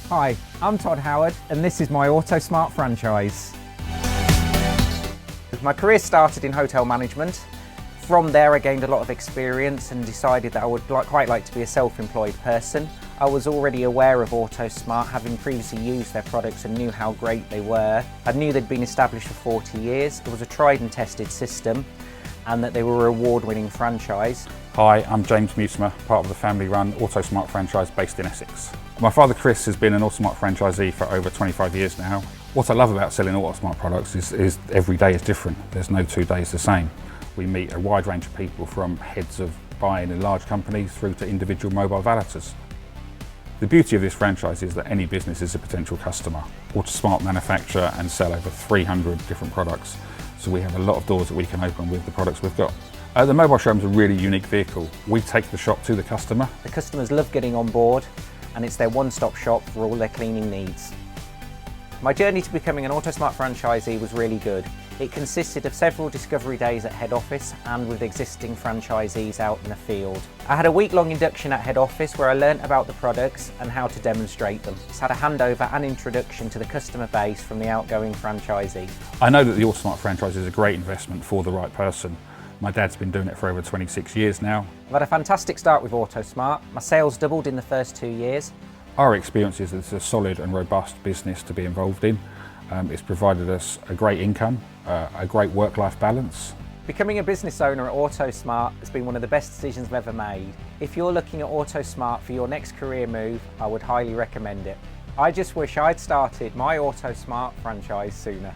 Hi, I'm Todd Howard and this is my Autosmart franchise. My career started in hotel management. From there I gained a lot of experience and decided that I would quite like to be a self-employed person. I was already aware of Autosmart, having previously used their products and knew how great they were. I knew they'd been established for 40 years, it was a tried and tested system, and that they were an award-winning franchise. Hi, I'm James Mutimer, part of the family-run Autosmart franchise based in Essex. My father Chris has been an Autosmart franchisee for over 25 years now. What I love about selling Autosmart products is every day is different. There's no 2 days the same. We meet a wide range of people, from heads of buying in large companies through to individual mobile valeters. The beauty of this franchise is that any business is a potential customer. Autosmart manufacture and sell over 300 different products, so we have a lot of doors that we can open with the products we've got. The mobile showroom is a really unique vehicle. We take the shop to the customer. The customers love getting on board, and it's their one-stop shop for all their cleaning needs. My journey to becoming an Autosmart franchisee was really good. It consisted of several discovery days at head office and with existing franchisees out in the field. I had a week-long induction at head office where I learnt about the products and how to demonstrate them. Just had a handover and introduction to the customer base from the outgoing franchisee. I know that the Autosmart franchise is a great investment for the right person. My dad's been doing it for over 26 years now. I've had a fantastic start with Autosmart. My sales doubled in the first 2 years. Our experience is that it's a solid and robust business to be involved in. It's provided us a great income, a great work-life balance. Becoming a business owner at Autosmart has been one of the best decisions I've ever made. If you're looking at Autosmart for your next career move, I would highly recommend it. I just wish I'd started my Autosmart franchise sooner.